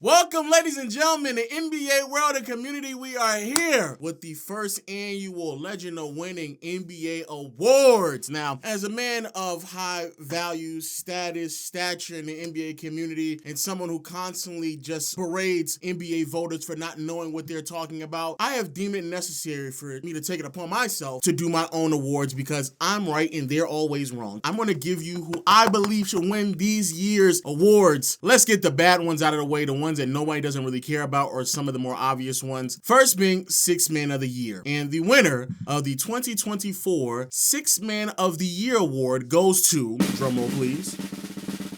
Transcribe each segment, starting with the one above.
Welcome, ladies and gentlemen, to NBA World and Community. We are here with the first annual Legend of Winning NBA Awards. Now, as a man of high value, stature in the NBA community, and someone who constantly just berates NBA voters for not knowing what they're talking about, I have deemed it necessary for me to take it upon myself to do my own awards because I'm right and they're always wrong. I'm going to give you who I believe should win these year's awards. Let's get the bad ones out of the way, the ones that nobody doesn't really care about, or some of the more obvious ones. First being Sixth Man of the Year. And the winner of the 2024 Sixth Man of the Year award goes to, drumroll please,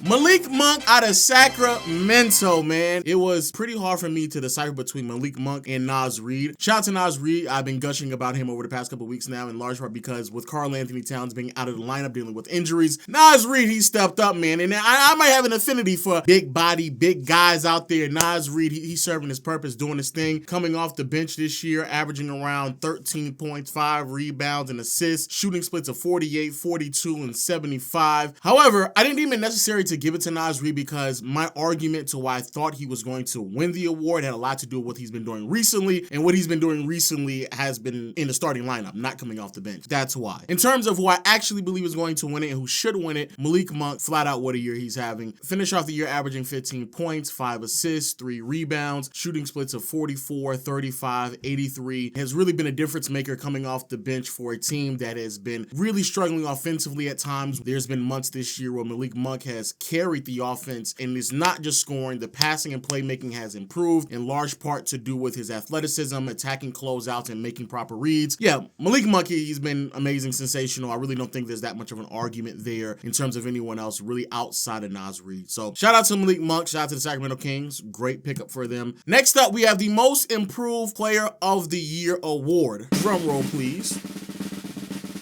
Malik Monk out of Sacramento, man. It was pretty hard for me to decipher between Malik Monk and Naz Reid. Shout out to Naz Reid. I've been gushing about him over the past couple weeks now, in large part because with Karl-Anthony Towns being out of the lineup dealing with injuries, Naz Reid, he stepped up, man. And I might have an affinity for big body, big guys out there. Naz Reid, he's serving his purpose, doing his thing. Coming off the bench this year, averaging around 13 points, 5 rebounds and assists, shooting splits of 48, 42, and 75. However, I didn't deem it necessary to give it to Naz Reid because my argument to why I thought he was going to win the award had a lot to do with what he's been doing recently, and what he's been doing recently has been in the starting lineup, not coming off the bench. That's why. In terms of who I actually believe is going to win it and who should win it, Malik Monk, flat out what a year he's having. Finish off the year averaging 15 points, 5 assists, 3 rebounds, shooting splits of 44, 35, 83. Has really been a difference maker coming off the bench for a team that has been really struggling offensively at times. There's been months this year where Malik Monk has carried the offense, and it's not just scoring. The passing and playmaking has improved, in large part to do with his athleticism, attacking closeouts, and making proper reads. Yeah, Malik Monk, he's been amazing, sensational. I really don't think there's that much of an argument there in terms of anyone else really outside of Naz Reid. So shout out to Malik Monk, shout out to the Sacramento Kings. Great pickup for them. Next up, we have the Most Improved Player of the Year award. Drum roll, please.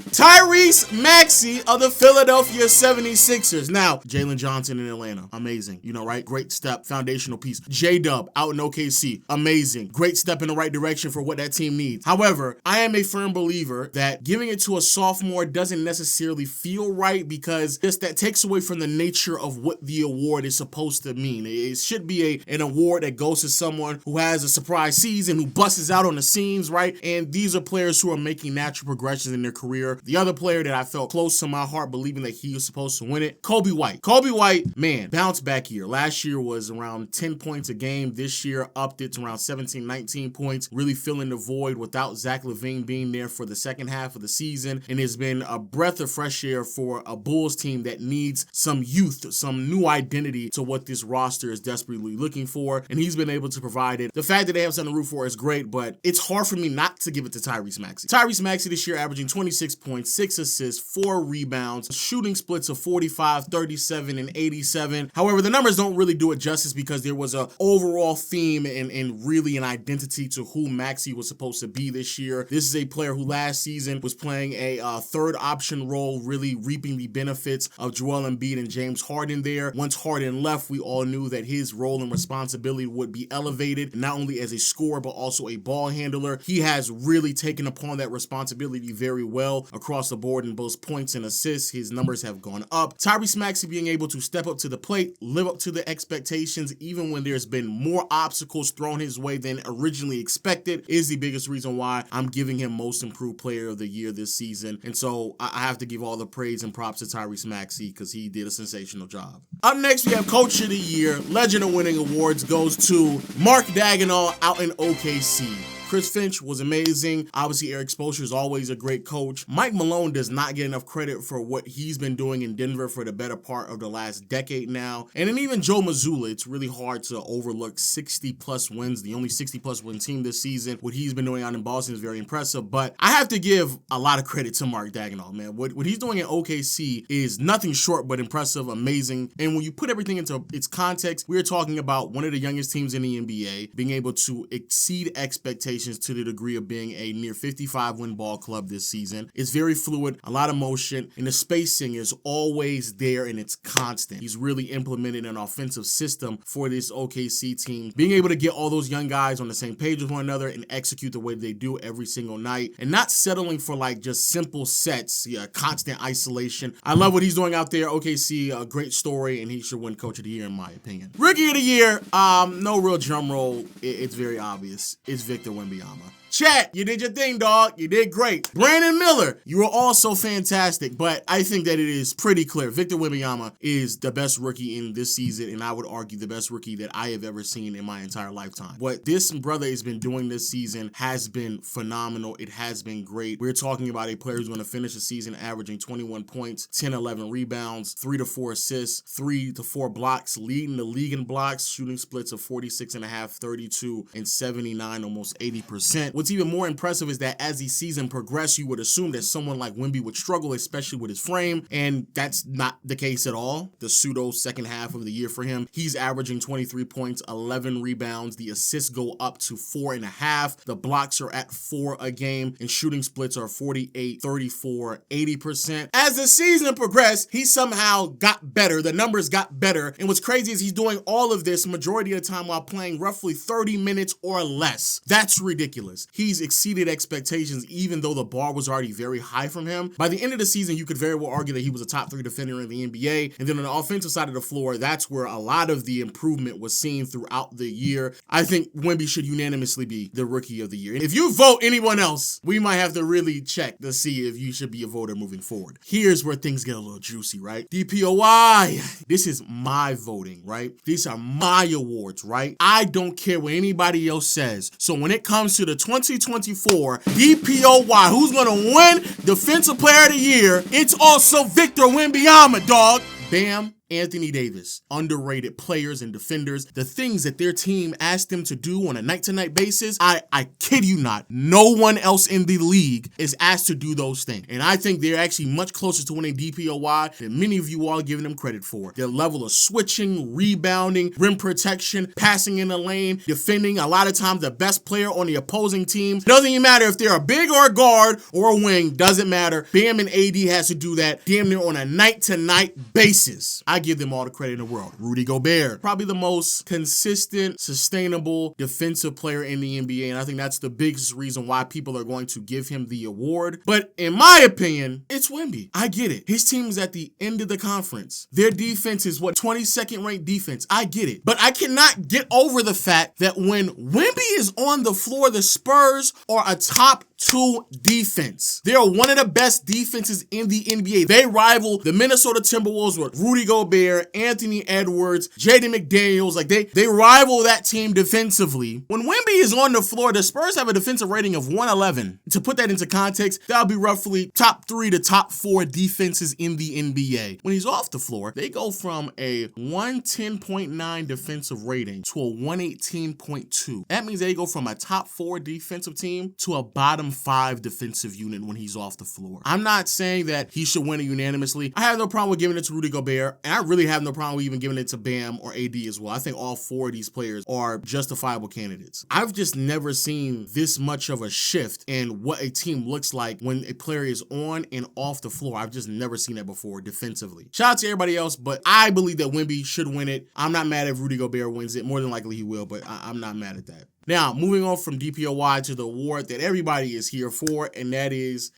Tyrese Maxey of the Philadelphia 76ers. Now, Jalen Johnson in Atlanta, amazing. You know, right? Great step, foundational piece. J-Dub out in OKC, amazing. Great step in the right direction for what that team needs. However, I am a firm believer that giving it to a sophomore doesn't necessarily feel right because just that takes away from the nature of what the award is supposed to mean. It should be an award that goes to someone who has a surprise season, who busts out on the scenes, right? And these are players who are making natural progressions in their career. The other player that I felt close to my heart believing that he was supposed to win it, Coby White. Coby White, man, bounce back year. Last year was around 10 points a game. This year upped it to around 17, 19 points, really filling the void without Zach LaVine being there for the second half of the season. And it's been a breath of fresh air for a Bulls team that needs some youth, some new identity to what this roster is desperately looking for. And he's been able to provide it. The fact that they have something to root for is great, but it's hard for me not to give it to Tyrese Maxey. Tyrese Maxey this year averaging 26 points, 6 assists, 4 rebounds, shooting splits of 45, 37, and 87. However, the numbers don't really do it justice because there was an overall theme and really an identity to who Maxey was supposed to be this year. This is a player who last season was playing a third option role, really reaping the benefits of Joel Embiid and James Harden there. Once Harden left, we all knew that his role and responsibility would be elevated, not only as a scorer, but also a ball handler. He has really taken upon that responsibility very well across the board in both points and assists. His numbers have gone up. Tyrese Maxey being able to step up to the plate, live up to the expectations, even when there's been more obstacles thrown his way than originally expected, is the biggest reason why I'm giving him Most Improved Player of the Year this season. And so I have to give all the praise and props to Tyrese Maxey because he did a sensational job. Up next, we have Coach of the Year. Legend of Winning Awards goes to Mark Daigneault out in OKC. Chris Finch was amazing. Obviously, Eric Spoelstra is always a great coach. Mike Malone does not get enough credit for what he's been doing in Denver for the better part of the last decade now. And then even Joe Mazzulla, it's really hard to overlook 60-plus wins, the only 60-plus win team this season. What he's been doing out in Boston is very impressive. But I have to give a lot of credit to Mark Daigneault, man. What he's doing in OKC is nothing short but impressive, amazing. And when you put everything into its context, we're talking about one of the youngest teams in the NBA being able to exceed expectations expectations to the degree of being a near 55-win ball club this season. It's very fluid, a lot of motion, and the spacing is always there and it's constant. He's really implemented an offensive system for this OKC team, being able to get all those young guys on the same page with one another and execute the way they do every single night, and not settling for like just simple sets, constant isolation. I love what he's doing out there. OKC, a great story, and he should win Coach of the Year in my opinion. Rookie of the Year, no real drum roll. It's very obvious. It's Victor Wembanyama. Chat, you did your thing, dog. You did great. Brandon Miller, you were also fantastic, but I think that it is pretty clear. Victor Wembanyama is the best rookie in this season, and I would argue the best rookie that I have ever seen in my entire lifetime. What this brother has been doing this season has been phenomenal. It has been great. We're talking about a player who's going to finish the season averaging 21 points, 10, 11 rebounds, 3 to 4 assists, 3 to 4 blocks, leading the league in blocks, shooting splits of 46.5, 32, and 79, almost 80%. What's even more impressive is that as the season progressed, you would assume that someone like Wemby would struggle, especially with his frame, and that's not the case at all. The pseudo second half of the year for him, he's averaging 23 points, 11 rebounds. The assists go up to 4.5. The blocks are at 4 a game, and shooting splits are 48, 34, 80%. As the season progressed, he somehow got better. The numbers got better, and what's crazy is he's doing all of this majority of the time while playing roughly 30 minutes or less. That's ridiculous. He's exceeded expectations even though the bar was already very high from him. By the end of the season, you could very well argue that he was a top 3 defender in the NBA. And then on the offensive side of the floor, that's where a lot of the improvement was seen throughout the year. I think Wemby should unanimously be the Rookie of the Year. And if you vote anyone else, we might have to really check to see if you should be a voter moving forward. Here's where things get a little juicy, right? DPOY. This is my voting, right? These are my awards, right? I don't care what anybody else says. So when it comes to the 2024 DPOY, who's gonna win Defensive Player of the Year, it's also Victor Wembanyama, dog. Bam. Anthony Davis, underrated players and defenders. The things that their team asked them to do on a night-to-night basis, I kid you not, no one else in the league is asked to do those things. And I think they're actually much closer to winning DPOY than many of you all are giving them credit for. Their level of switching, rebounding, rim protection, passing in the lane, defending, a lot of times the best player on the opposing team. Doesn't even matter if they're a big or a guard or a wing, doesn't matter. Bam and AD has to do that damn near on a night-to-night basis. I give them all the credit in the world. Rudy Gobert, probably the most consistent, sustainable defensive player in the NBA, and I think that's the biggest reason why people are going to give him the award. But in my opinion, it's Wemby. I get it. His team is at the end of the conference. Their defense is 22nd ranked defense. I get it. But I cannot get over the fact that when Wemby is on the floor, the Spurs are a top 2 defense. They are one of the best defenses in the NBA. They rival the Minnesota Timberwolves with Rudy Gobert, Anthony Edwards, Jaden McDaniels. Like they rival that team defensively. When Wemby is on the floor, the Spurs have a defensive rating of 111. To put that into context, that would be roughly top 3 to top 4 defenses in the NBA. When he's off the floor, they go from a 110.9 defensive rating to a 118.2. That means they go from a top 4 defensive team to a bottom 5 defensive unit when he's off the floor. I'm not saying that he should win it unanimously. I have no problem with giving it to Rudy Gobert, and I really have no problem with even giving it to Bam or AD as well. I think all 4 of these players are justifiable candidates. I've just never seen this much of a shift in what a team looks like when a player is on and off the floor. I've just never seen that before defensively. Shout out to everybody else, but I believe that Wemby should win it. I'm not mad if Rudy Gobert wins it. More than likely he will, but I'm not mad at that. Now, moving on from DPOY to the award that everybody is here for, and that is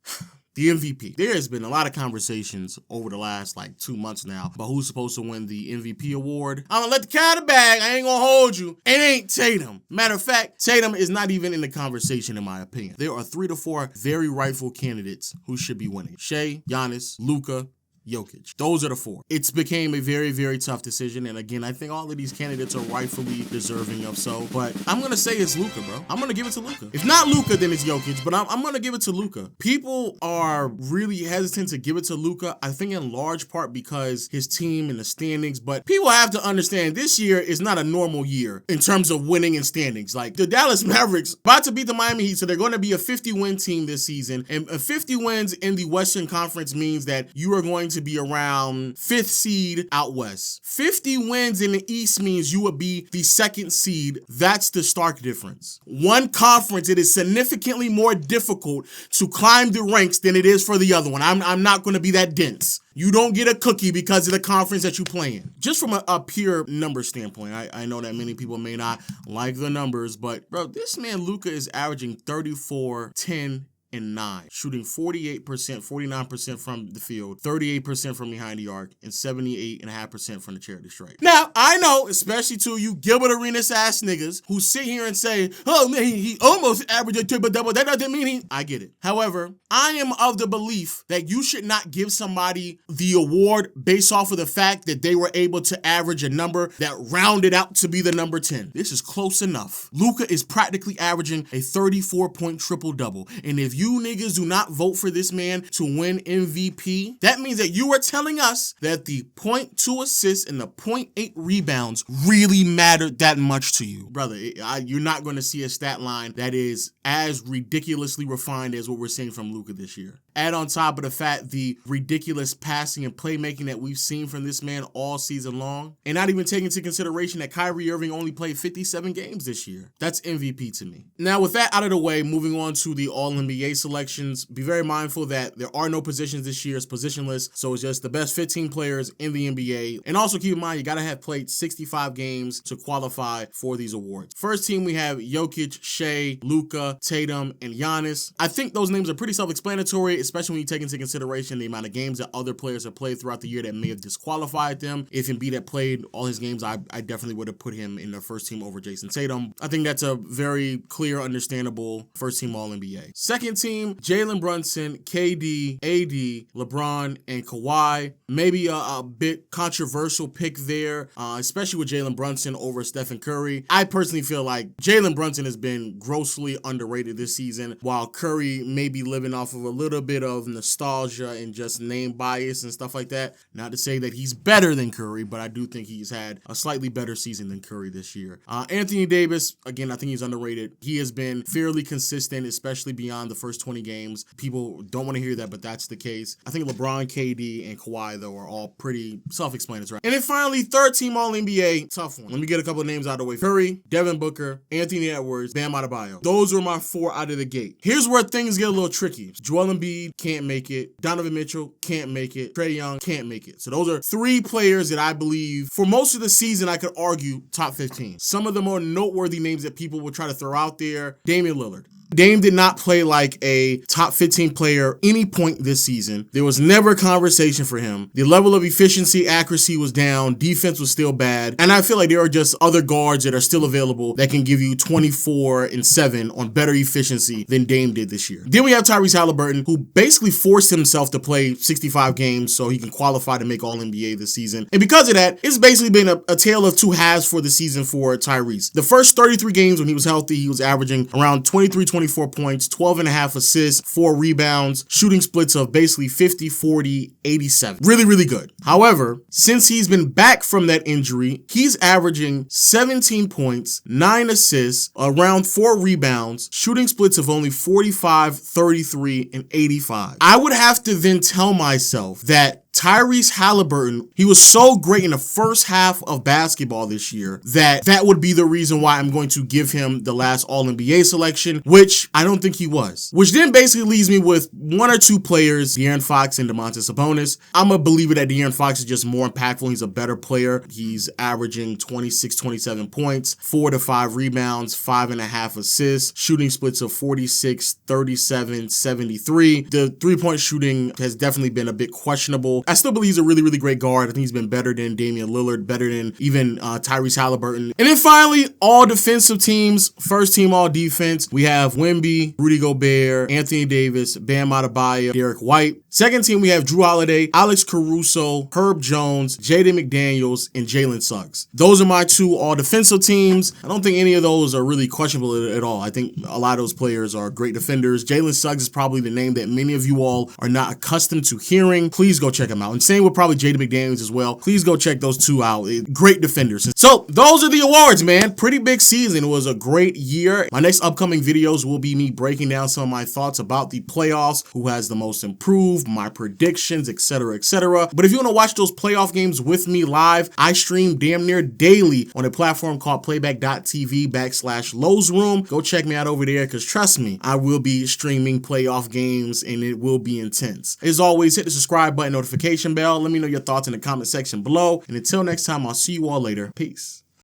the MVP. There has been a lot of conversations over the last 2 months now about who's supposed to win the MVP award. I'm gonna let the cat out of the bag. I ain't gonna hold you. It ain't Tatum. Matter of fact, Tatum is not even in the conversation in my opinion. There are 3 to 4 very rightful candidates who should be winning. Shea, Giannis, Luka, Jokic. Those are the 4. It's became a very, very tough decision. And again, I think all of these candidates are rightfully deserving of so. But I'm going to say it's Luka, bro. I'm going to give it to Luka. If not Luka, then it's Jokic. But I'm going to give it to Luka. People are really hesitant to give it to Luka. I think in large part because his team and the standings. But people have to understand this year is not a normal year in terms of winning and standings. Like the Dallas Mavericks about to beat the Miami Heat. So they're going to be a 50-win team this season. And 50 wins in the Western Conference means that you are going to be around 5th seed out west. 50 wins in the East means you would be the 2nd seed. That's the stark difference. One conference, it is significantly more difficult to climb the ranks than it is for the other one. I'm not going to be that dense. You don't get a cookie because of the conference that you play in. Just from a pure number standpoint, I know that many people may not like the numbers, but bro, this man Luka is averaging 34, 10, and 9, shooting 48%, 49% from the field, 38% from behind the arc, and 78.5% from the charity stripe. Now, I know, especially to you Gilbert Arenas ass niggas who sit here and say, oh man, he almost averaged a triple-double. That doesn't mean he... I get it. However, I am of the belief that you should not give somebody the award based off of the fact that they were able to average a number that rounded out to be the number 10. This is close enough. Luka is practically averaging a 34-point triple-double. And if you niggas do not vote for this man to win MVP, that means that you are telling us that the 0.2 assists and the 0.8 rebounds really mattered that much to you. Brother, you're not going to see a stat line that is as ridiculously refined as what we're seeing from Luka this year. Add on top of the fact the ridiculous passing and playmaking that we've seen from this man all season long, and not even taking into consideration that Kyrie Irving only played 57 games this year. That's MVP to me. Now, with that out of the way, moving on to the All-NBA selections, be very mindful that there are no positions this year. It's positionless, so it's just the best 15 players in the NBA. And also keep in mind, you got to have played 65 games to qualify for these awards. First team, we have Jokic, Shea, Luka, Tatum, and Giannis. I think those names are pretty self-explanatory, especially when you take into consideration the amount of games that other players have played throughout the year that may have disqualified them. If Embiid had played all his games, I definitely would have put him in the first team over Jason Tatum. I think that's a very clear, understandable first team All-NBA. Second team, Jalen Brunson, KD, AD, LeBron, and Kawhi. Maybe a bit controversial pick there, especially with Jalen Brunson over Stephen Curry. I personally feel like Jalen Brunson has been grossly underrated this season, while Curry may be living off of a little bit of nostalgia and just name bias and stuff like that. Not to say that he's better than Curry, but I do think he's had a slightly better season than Curry this year. Anthony Davis, again, I think he's underrated. He has been fairly consistent, especially beyond the first 20 games. People don't want to hear that, but that's the case. I think LeBron, KD, and Kawhi, though, are all pretty self-explanatory. And then finally, third team All-NBA, tough one. Let me get a couple of names out of the way. Curry, Devin Booker, Anthony Edwards, Bam Adebayo. Those were my 4 out of the gate. Here's where things get a little tricky. Joel Embiid can't make it. Donovan Mitchell can't make it. Trae Young can't make it. So those are 3 players that I believe, for most of the season, I could argue top 15. Some of the more noteworthy names that people will try to throw out there, Damian Lillard. Dame did not play like a top 15 player any point this season. There was never a conversation for him. The level of efficiency, accuracy was down. Defense was still bad. And I feel like there are just other guards that are still available that can give you 24 and 7 on better efficiency than Dame did this year. Then we have Tyrese Halliburton, who basically forced himself to play 65 games so he can qualify to make All-NBA this season. And because of that, it's basically been a tale of 2 halves for the season for Tyrese. The first 33 games when he was healthy, he was averaging around 24 points, 12.5 assists, 4 rebounds, shooting splits of basically 50, 40, 87. Really, really good. However, since he's been back from that injury, he's averaging 17 points, 9 assists, around 4 rebounds, shooting splits of only 45, 33, and 85. I would have to then tell myself that Tyrese Halliburton, he was so great in the first half of basketball this year that would be the reason why I'm going to give him the last All-NBA selection, which I don't think he was. Which then basically leaves me with 1 or 2 players, De'Aaron Fox and Domantas Sabonis. I'm a believer that De'Aaron Fox is just more impactful. He's a better player. He's averaging 26, 27 points, 4 to 5 rebounds, 5.5 assists, shooting splits of 46, 37, 73. The 3-point shooting has definitely been a bit questionable. I still believe he's a really, really great guard. I think he's been better than Damian Lillard, better than even Tyrese Halliburton. And then finally, all defensive teams, first team all defense. We have Wemby, Rudy Gobert, Anthony Davis, Bam Adebayo, Derek White. Second team, we have Drew Holiday, Alex Caruso, Herb Jones, Jaden McDaniels, and Jalen Suggs. Those are my 2 all defensive teams. I don't think any of those are really questionable at all. I think a lot of those players are great defenders. Jalen Suggs is probably the name that many of you all are not accustomed to hearing. Please go check them out. And same with probably Jaden McDaniels as well. Please go check those two out. Great defenders. So those are the awards, man. Pretty big season. It was a great year. My next upcoming videos will be me breaking down some of my thoughts about the playoffs, who has the most improved, my predictions, etc., etc. But if you want to watch those playoff games with me live, I stream damn near daily on a platform called playback.tv/Lowe's Room. Go check me out over there, because trust me, I will be streaming playoff games and it will be intense. As always, hit the subscribe button, notification bell. Let me know your thoughts in the comment section below. And until next time, I'll see you all later. Peace.